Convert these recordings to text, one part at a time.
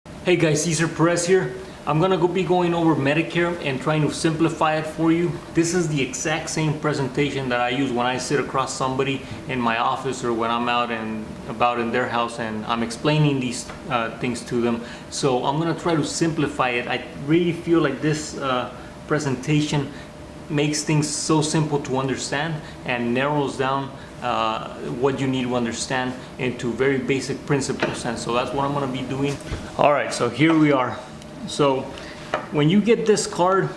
Hey guys, Cesar Perez here. I'm gonna be going over Medicare and trying to simplify it for you. This is the exact same presentation that I use when I sit across somebody in my office or when I'm out and about in their house and I'm explaining these things to them. So I'm gonna try to simplify it. I really feel like this presentation makes things so simple to understand and narrows down what you need to understand into very basic principles, and so that's what I'm going to be doing. All right, so here we are. So when you get this card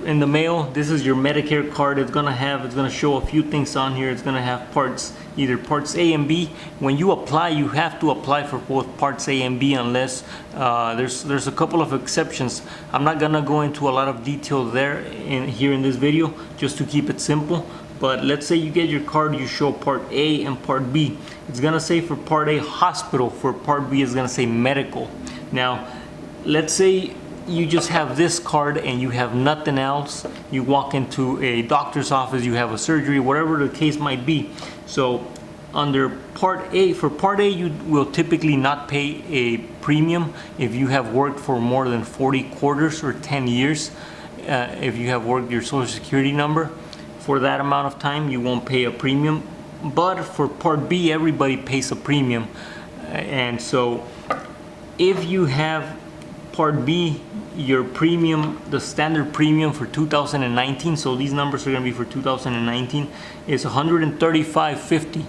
in the mail, this is your Medicare card. It's going to show a few things on here. It's going to have either parts A and B. When you apply, you have to apply for both parts A and B unless there's a couple of exceptions. I'm not going to go into a lot of detail there here in this video, just to keep it simple. But let's say you get your card, you show part A and part B. It's gonna say for part A, hospital. For part B, it's gonna say medical. Now, let's say you just have this card and you have nothing else. You walk into a doctor's office, you have a surgery, whatever the case might be. So under part A, for part A, you will typically not pay a premium if you have worked for more than 40 quarters or 10 years. If you have worked your social security number for that amount of time, you won't pay a premium. But for part B, everybody pays a premium. And so if you have part B, your premium, the standard premium for 2019, so these numbers are going to be for 2019, is $135.50.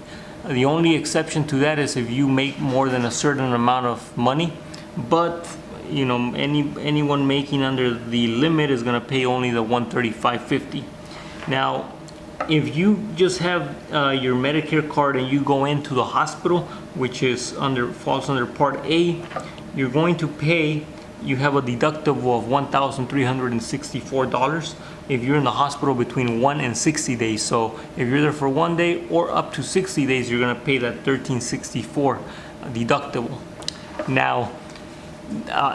The only exception to that is if you make more than a certain amount of money. But you know, anyone making under the limit is going to pay only the $135.50. Now, if you just have your Medicare card and you go into the hospital, which falls under Part A, you're going to pay. You have a deductible of $1,364 if you're in the hospital between 1 and 60 days. So if you're there for 1 day or up to 60 days, you're going to pay that $1,364 deductible. Now,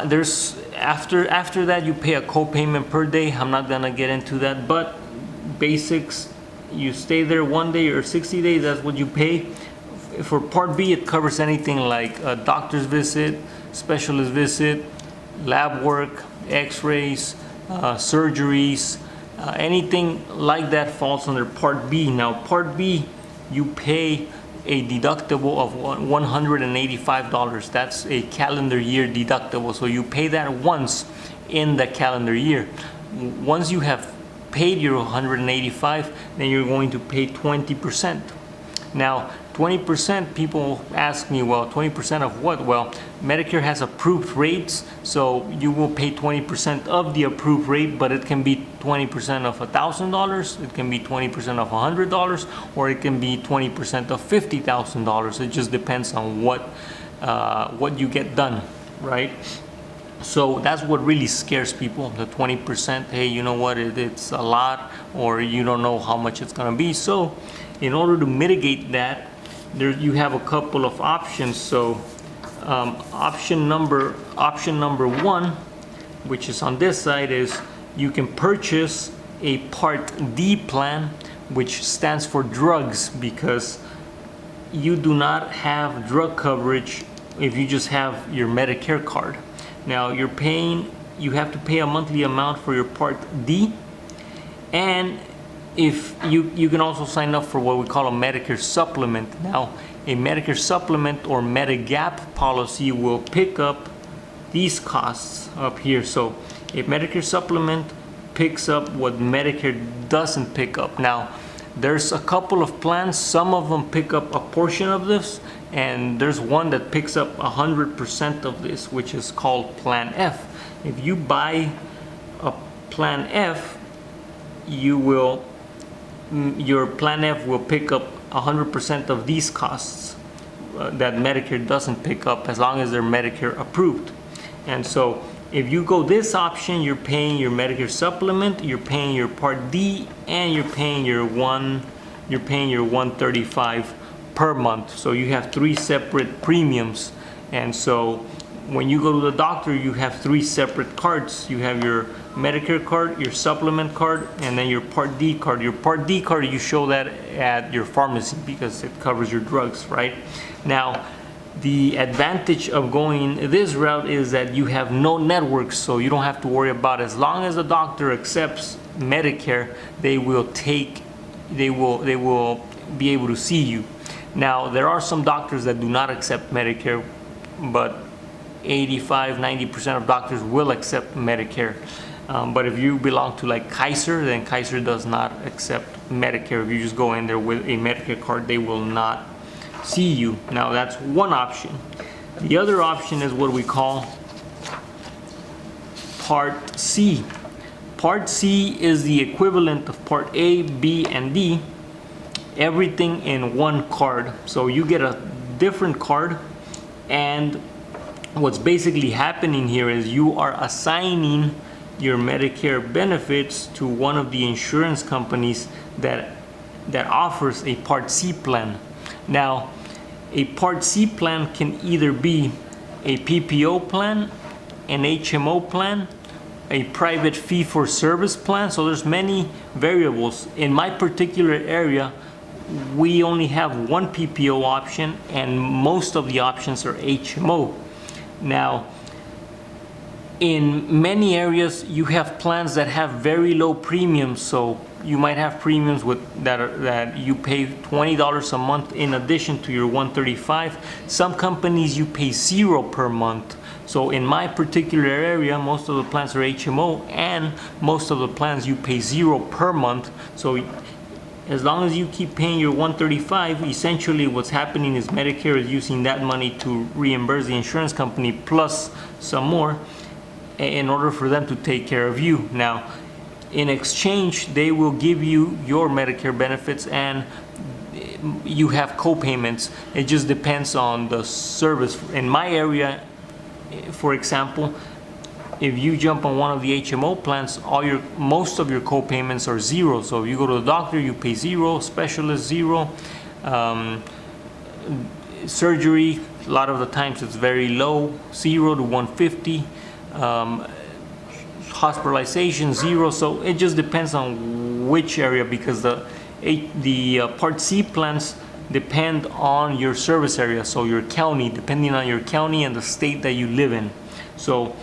there's after that you pay a co-payment per day. I'm not gonna get into that, but basics, you stay there 1 day or 60 days, that's what you pay. For part B, it covers anything like a doctor's visit, specialist visit, lab work, x-rays, surgeries, anything like that falls under part B. Now part B, you pay a deductible of $185. That's a calendar year deductible. So you pay that once in the calendar year. Once you have paid your $185, then you're going to pay 20%. Now, 20%, people ask me, well, 20% of what? Well, Medicare has approved rates, so you will pay 20% of the approved rate, but it can be 20% of $1,000, it can be 20% of $100, or it can be 20% of $50,000. It just depends on what you get done, right? So that's what really scares people, the 20%. Hey, you know what, it's a lot, or you don't know how much it's gonna be. So in order to mitigate that, you have a couple of options. So option number one, which is on this side, is you can purchase a Part D plan, which stands for drugs, because you do not have drug coverage if you just have your Medicare card. Now you have to pay a monthly amount for your Part D, and if you can also sign up for what we call a Medicare supplement. Now, a Medicare supplement or Medigap policy will pick up these costs up here. So a Medicare supplement picks up what Medicare doesn't pick up. Now, there's a couple of plans. Some of them pick up a portion of this, and there's one that picks up 100% of this, which is called Plan F. If you buy a Plan F, your Plan F will pick up 100% of these costs that Medicare doesn't pick up, as long as they're Medicare approved. And so if you go this option, you're paying your Medicare supplement, you're paying your Part D, and you're paying your $135 per month. So you have 3 separate premiums. And so when you go to the doctor, you have 3 separate cards. You have your Medicare card, your supplement card, and then your Part D card. Your Part D card, you show that at your pharmacy because it covers your drugs, right? Now, The advantage of going this route is that you have no networks, so you don't have to worry about, as long as the doctor accepts Medicare, they will be able to see you. Now, there are some doctors that do not accept Medicare, but 85-90% of doctors will accept Medicare. But if you belong to like Kaiser, then Kaiser does not accept Medicare. If you just go in there with a Medicare card, they will not see you. Now, that's one option. The other option is what we call Part C. Part C is the equivalent of Part A, B, and D, everything in one card. So you get a different card, and what's basically happening here is you are assigning your Medicare benefits to one of the insurance companies that offers a Part C plan. Now, a Part C plan can either be a PPO plan, an HMO plan, a private fee-for-service plan. So there's many variables. In my particular area, we only have one PPO option, and most of the options are HMO. Now, in many areas, you have plans that have very low premiums. So you might have premiums that you pay $20 a month in addition to your $135. Some companies you pay $0 per month. So in my particular area, most of the plans are HMO, and most of the plans you pay $0 per month. So as long as you keep paying your $135, essentially what's happening is Medicare is using that money to reimburse the insurance company plus some more in order for them to take care of you. Now, in exchange, they will give you your Medicare benefits, and you have co-payments. It just depends on the service. In my area, for example, if you jump on one of the HMO plans, most of your co-payments are $0. So if you go to the doctor, you pay $0, specialist $0, surgery, a lot of the times it's very low, $0 to $150. Hospitalization $0. So it just depends on which area, because the Part C plans depend on your service area, so your county, depending on your county and the state that you live in. So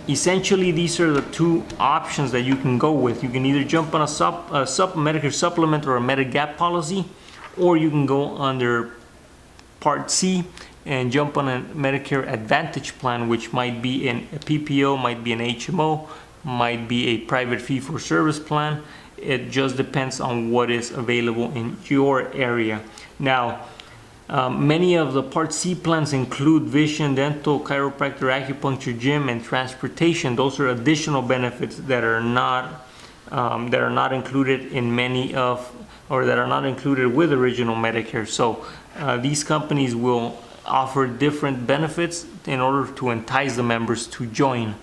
essentially, these are the two options that you can go with. You can either jump on a Medicare supplement or a Medigap policy, or you can go under Part C and jump on a Medicare Advantage plan, which might be a PPO, might be an HMO, might be a private fee-for-service plan. It just depends on what is available in your area. Now, many of the Part C plans include vision, dental, chiropractor, acupuncture, gym, and transportation. Those are additional benefits that are not included in that are not included with original Medicare. So these companies will offer different benefits in order to entice the members to join.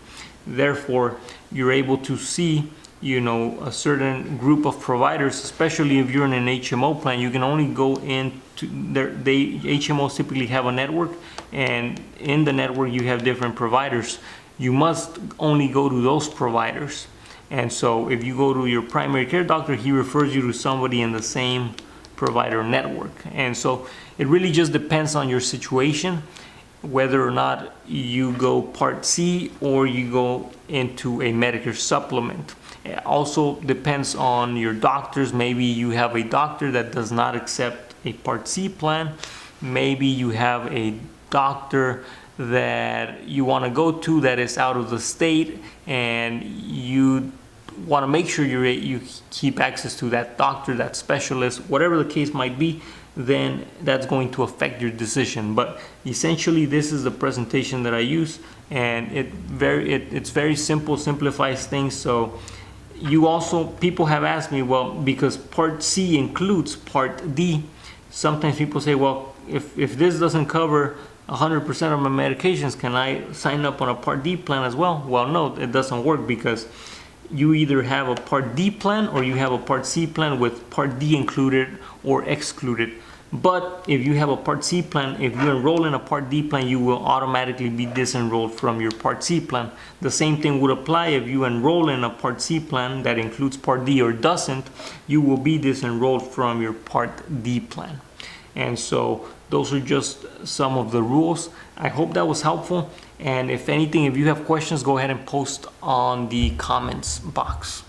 Therefore, you're able to see, a certain group of providers, especially if you're in an HMO plan. You can only go into HMOs typically have a network, and in the network you have different providers. You must only go to those providers. And so if you go to your primary care doctor, he refers you to somebody in the same provider network. And so it really just depends on your situation, whether or not you go Part C or you go into a Medicare supplement. It also depends on your doctors. Maybe you have a doctor that does not accept a Part C plan. Maybe you have a doctor that you want to go to that is out of the state, and you want to make sure you keep access to that doctor, that specialist, whatever the case might be. Then that's going to affect your decision. But essentially, this is the presentation that I use, and it's very simple, simplifies things. So people have asked me, well, because Part C includes Part D, sometimes people say, well, if this doesn't cover 100% of my medications, can I sign up on a Part D plan as well? Well, no, it doesn't work, because you either have a Part D plan or you have a Part C plan with Part D included or excluded. But if you have a Part C plan, if you enroll in a Part D plan, you will automatically be disenrolled from your Part C plan. The same thing would apply if you enroll in a Part C plan that includes Part D or doesn't, you will be disenrolled from your Part D plan. And so those are just some of the rules. I hope that was helpful. And if anything, if you have questions, go ahead and post on the comments box.